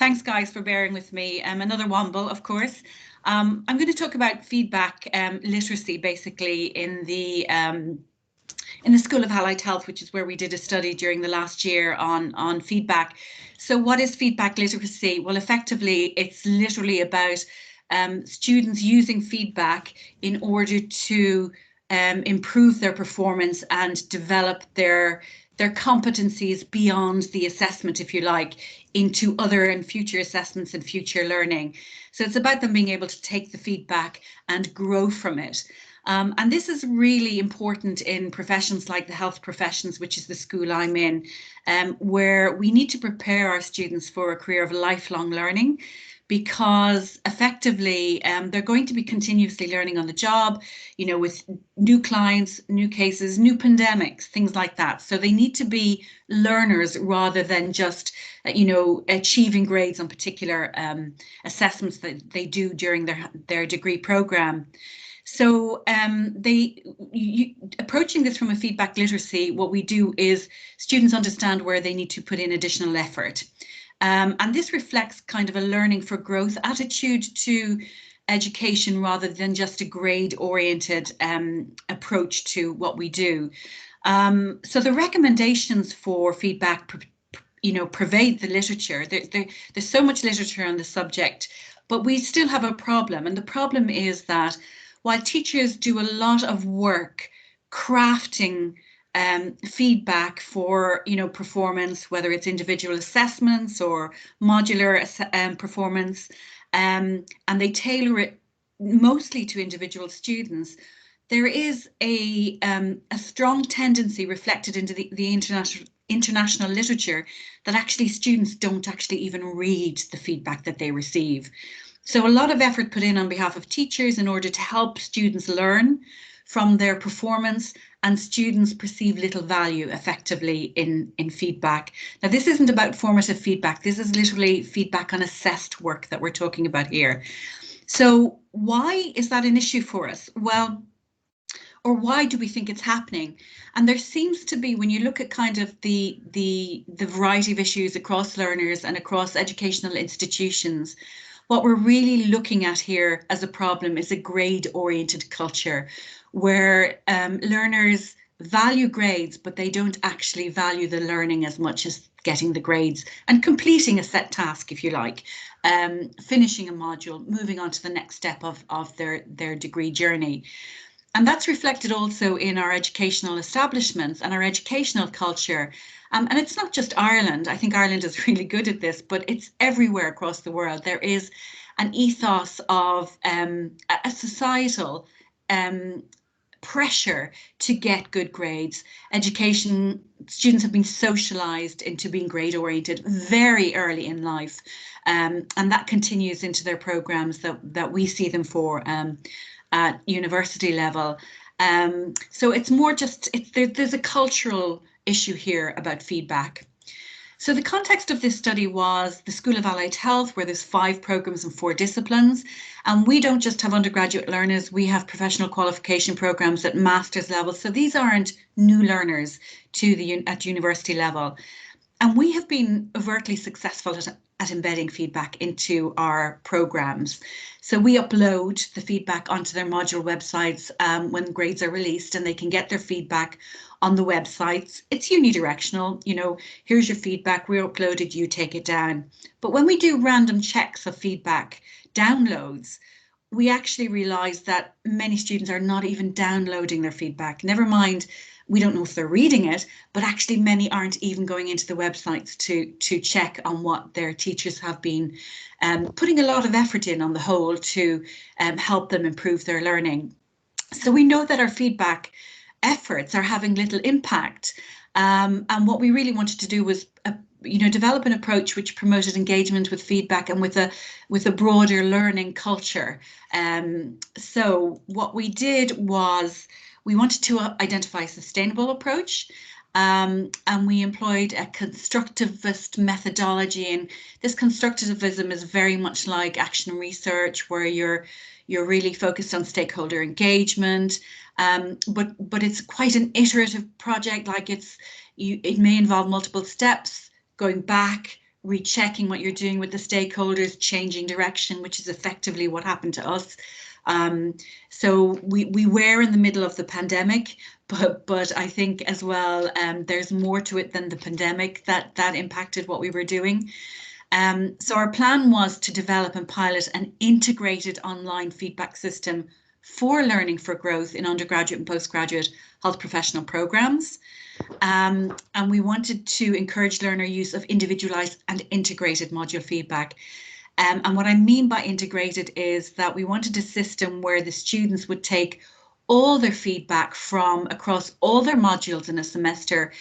Thanks, guys, for bearing with me. Another womble, of course. I'm going to talk about feedback literacy, basically, in the School of Allied Health, which is where we did a study during the last year on feedback. So what is feedback literacy? Well, effectively, it's literally about students using feedback in order to improve their performance and develop their competencies beyond the assessment, if you like, into other and future assessments and future learning. So it's about them being able to take the feedback and grow from it. And this is really important in professions like the health professions, which is the school I'm in, where we need to prepare our students for a career of lifelong learning, because effectively they're going to be continuously learning on the job, you know, with new clients, new cases, new pandemics, things like that. So they need to be learners rather than just, you know, achieving grades on particular assessments that they do during their degree program. So approaching this from a feedback literacy, what we do is students understand where they need to put in additional effort. And this reflects kind of a learning for growth attitude to education rather than just a grade-oriented approach to what we do. So the recommendations for feedback, you know, pervade the literature. There's so much literature on the subject, but we still have a problem. And the problem is that while teachers do a lot of work crafting feedback for, you know, performance, whether it's individual assessments or modular performance, and they tailor it mostly to individual students, there is a strong tendency reflected into the international literature that actually students don't actually even read the feedback that they receive. So a lot of effort put in on behalf of teachers in order to help students learn from their performance, and students perceive little value effectively in feedback. Now, this isn't about formative feedback. This is literally feedback on assessed work that we're talking about here. So why is that an issue for us? Well, or why do we think it's happening? And there seems to be, when you look at kind of the variety of issues across learners and across educational institutions, what we're really looking at here as a problem is a grade-oriented culture where learners value grades, but they don't actually value the learning as much as getting the grades and completing a set task, if you like, finishing a module, moving on to the next step of their degree journey. And that's reflected also in our educational establishments and our educational culture. And it's not just Ireland. I think Ireland is really good at this, but it's everywhere across the world. There is an ethos of a societal pressure to get good grades. Students have been socialized into being grade oriented very early in life. And that continues into their programs that we see them for at university level. So it's more just, there's a cultural issue here about feedback. So the context of this study was the School of Allied Health, where there's 5 programs and 4 disciplines. And we don't just have undergraduate learners, we have professional qualification programs at master's level. So these aren't new learners at university level. And we have been overtly successful at embedding feedback into our programs. So we upload the feedback onto their module websites when grades are released, and they can get their feedback on the websites. It's unidirectional, you know, here's your feedback, we uploaded, you take it down. But when we do random checks of feedback downloads, we actually realize that many students are not even downloading their feedback. Never mind, we don't know if they're reading it, but actually many aren't even going into the websites to check on what their teachers have been putting a lot of effort in on the whole to help them improve their learning. So we know that our feedback efforts are having little impact. And what we really wanted to do was develop an approach which promoted engagement with feedback and with a broader learning culture. So what we did was we wanted to identify a sustainable approach, and we employed a constructivist methodology. And this constructivism is very much like action research, where you're really focused on stakeholder engagement, but it's quite an iterative project. Like it may involve multiple steps, going back, rechecking what you're doing with the stakeholders, changing direction, which is effectively what happened to us. So we were in the middle of the pandemic, but I think as well, there's more to it than the pandemic that impacted what we were doing. So our plan was to develop and pilot an integrated online feedback system for learning for growth in undergraduate and postgraduate health professional programs. And we wanted to encourage learner use of individualized and integrated module feedback. And what I mean by integrated is that we wanted a system where the students would take all their feedback from across all their modules in a semester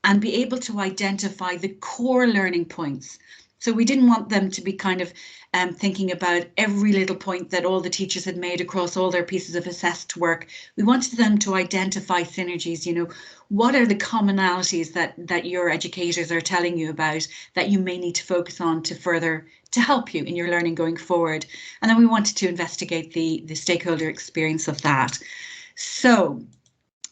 and be able to identify the core learning points. So we didn't want them to be kind of thinking about every little point that all the teachers had made across all their pieces of assessed work. We wanted them to identify synergies, you know, what are the commonalities that your educators are telling you about that you may need to focus on to help you in your learning going forward. And then we wanted to investigate the stakeholder experience of that. So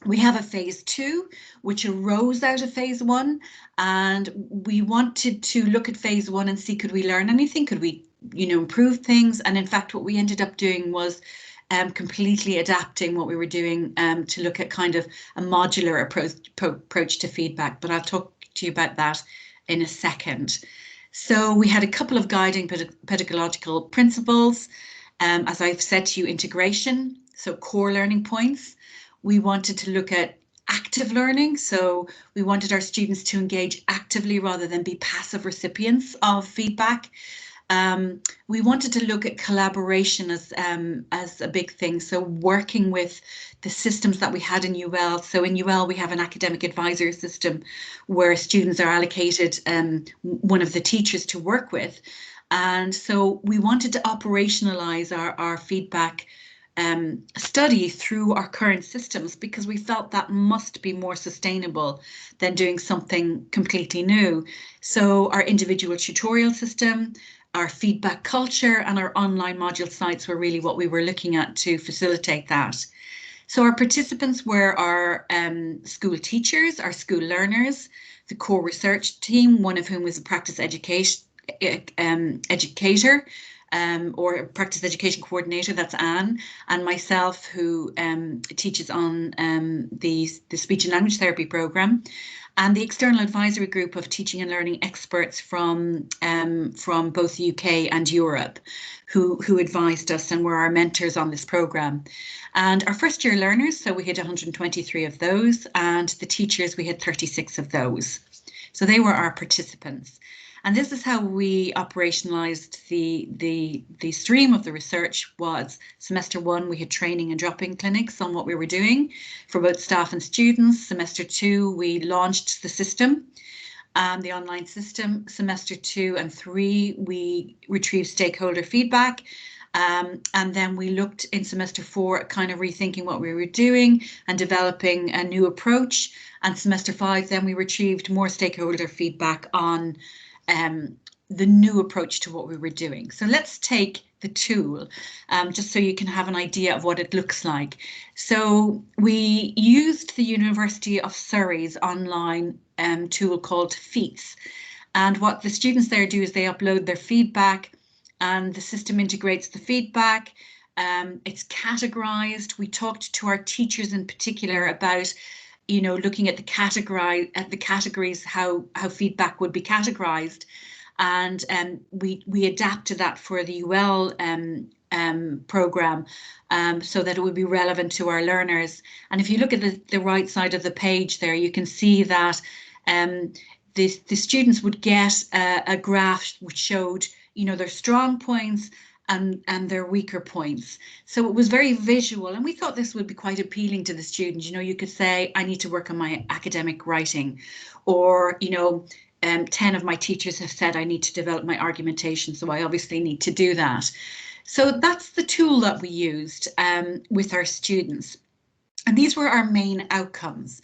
we have a phase 2, which arose out of phase 1, and we wanted to look at phase 1 and see, could we learn anything? Could we, you know, improve things? And in fact, what we ended up doing was completely adapting what we were doing to look at kind of a modular approach to feedback. But I'll talk to you about that in a second. So we had a couple of guiding pedagogical principles. As I've said to you, integration, so core learning points. We wanted to look at active learning, so we wanted our students to engage actively rather than be passive recipients of feedback. We wanted to look at collaboration as a big thing, so working with the systems that we had in UL. So in UL we have an academic advisor system where students are allocated one of the teachers to work with, and so we wanted to operationalize our feedback study through our current systems, because we felt that must be more sustainable than doing something completely new. So our individual tutorial system, our feedback culture, and our online module sites were really what we were looking at to facilitate that. So our participants were our school teachers, our school learners, the core research team, one of whom was a practice educator, or practice education coordinator, that's Anne, and myself, who teaches on the speech and language therapy program, and the external advisory group of teaching and learning experts from both the UK and Europe, who advised us and were our mentors on this program. And our first year learners, so we had 123 of those, and the teachers, we had 36 of those. So they were our participants. And this is how we operationalized the stream of the research. Was semester 1, we had training and drop-in clinics on what we were doing for both staff and students. Semester 2, we launched the system, the online system. Semester 2 and 3, we retrieved stakeholder feedback. And then we looked in semester 4 at kind of rethinking what we were doing and developing a new approach. And semester 5, then we retrieved more stakeholder feedback on the new approach to what we were doing. So let's take the tool just so you can have an idea of what it looks like. So we used the University of Surrey's online tool called Feats. And what the students there do is they upload their feedback and the system integrates the feedback. It's categorized. We talked to our teachers in particular about, you know, looking at the categories, how feedback would be categorized, and we adapted that for the UL program so that it would be relevant to our learners. And if you look at the right side of the page there, you can see that the students would get a graph which showed, you know, their strong points and their weaker points. So it was very visual, and we thought this would be quite appealing to the students. You know, you could say, I need to work on my academic writing, or, you know, 10 of my teachers have said I need to develop my argumentation, so I obviously need to do that. So that's the tool that we used with our students. And these were our main outcomes.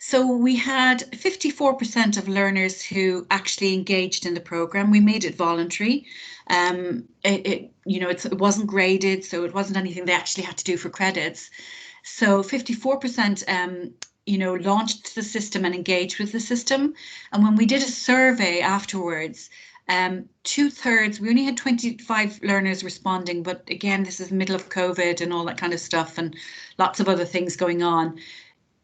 So we had 54% of learners who actually engaged in the program. We made it voluntary. It wasn't graded, so it wasn't anything they actually had to do for credits. So 54% launched the system and engaged with the system. And when we did a survey afterwards, 2/3, we only had 25 learners responding, but again, this is the middle of COVID and all that kind of stuff and lots of other things going on.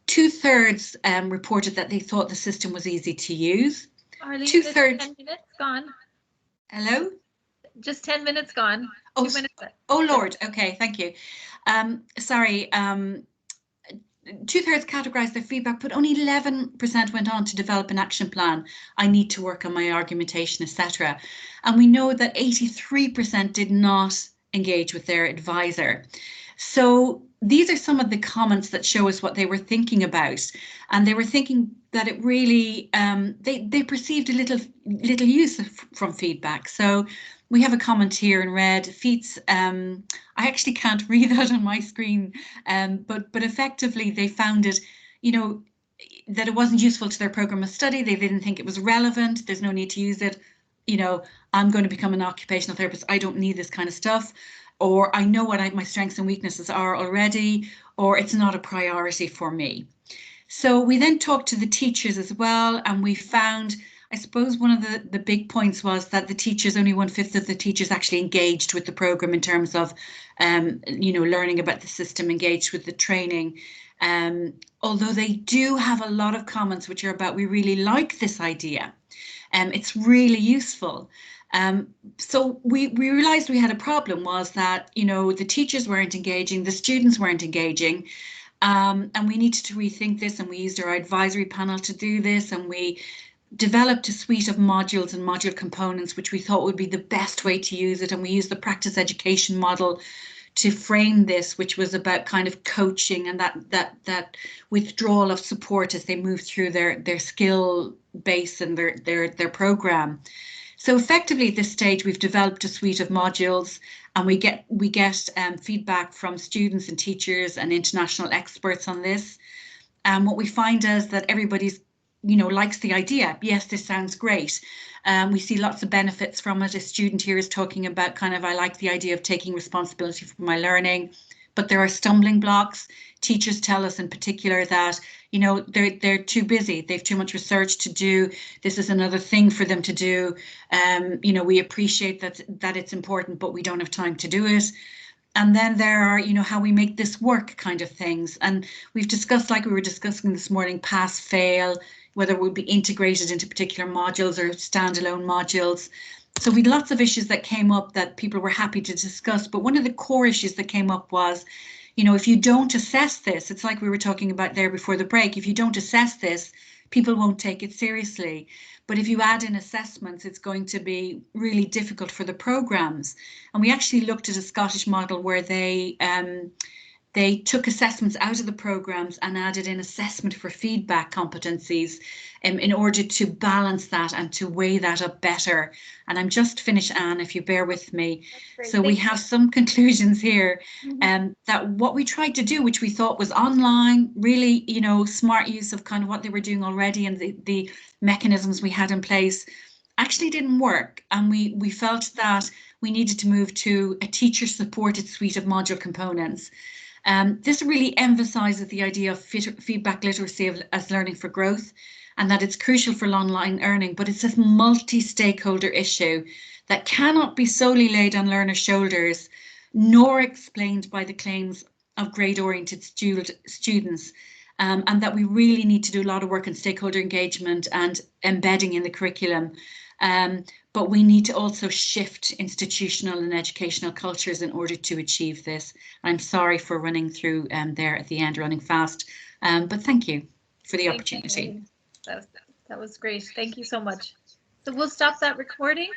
2/3 reported that they thought the system was easy to use. Arlene, 2/3. 10 minutes gone. Hello? Just 10 minutes gone. Oh, 2 minutes. Oh Lord. Okay, thank you. Sorry. 2/3 categorized their feedback, but only 11% went on to develop an action plan. I need to work on my argumentation, etc. And we know that 83% did not engage with their advisor. So these are some of the comments that show us what they were thinking about. And they were thinking that it really, they perceived a little use from feedback. So we have a comment here in red. Feats, I actually can't read that on my screen, but effectively they found it, that it wasn't useful to their program of study. They didn't think it was relevant. There's no need to use it. I'm going to become an occupational therapist. I don't need this kind of stuff. Or I know what my strengths and weaknesses are already, or it's not a priority for me. So we then talked to the teachers as well, and we found, I suppose one of the big points was that the teachers, only 1/5 of the teachers actually engaged with the program in terms of, learning about the system, engaged with the training. Although they do have a lot of comments which are about, we really like this idea. It's really useful. So we realized we had a problem, was that, the teachers weren't engaging, the students weren't engaging. And we needed to rethink this, and we used our advisory panel to do this, and we developed a suite of modules and module components which we thought would be the best way to use it, and we used the practice education model to frame this, which was about kind of coaching and that withdrawal of support as they move through their skill base and their program. So effectively at this stage we've developed a suite of modules, and we get feedback from students and teachers and international experts on this. And what we find is that everybody's likes the idea. Yes, this sounds great. We see lots of benefits from it. A student here is talking about I like the idea of taking responsibility for my learning, but there are stumbling blocks. Teachers tell us in particular that, they're too busy. They've too much research to do. This is another thing for them to do. We appreciate that it's important, but we don't have time to do it. And then there are, how we make this work kind of things. And we've discussed, like we were discussing this morning, pass, fail, whether it would be integrated into particular modules or standalone modules. So we had lots of issues that came up that people were happy to discuss. But one of the core issues that came up was, if you don't assess this, it's like we were talking about there before the break, if you don't assess this, people won't take it seriously. But if you add in assessments, it's going to be really difficult for the programs. And we actually looked at a Scottish model where they took assessments out of the programs and added in assessment for feedback competencies in order to balance that and to weigh that up better. And I'm just finished, Anne, if you bear with me. So we have some conclusions here, that what we tried to do, which we thought was online, really, smart use of kind of what they were doing already and the mechanisms we had in place, actually didn't work. And we felt that we needed to move to a teacher-supported suite of module components. This really emphasises the idea of feedback literacy as learning for growth, and that it's crucial for online learning, but it's a multi-stakeholder issue that cannot be solely laid on learners' shoulders, nor explained by the claims of grade-oriented students, and that we really need to do a lot of work on stakeholder engagement and embedding in the curriculum. But we need to also shift institutional and educational cultures in order to achieve this. I'm sorry for running through there at the end, running fast, but thank you for the opportunity. That was great. Thank you so much. So we'll stop that recording.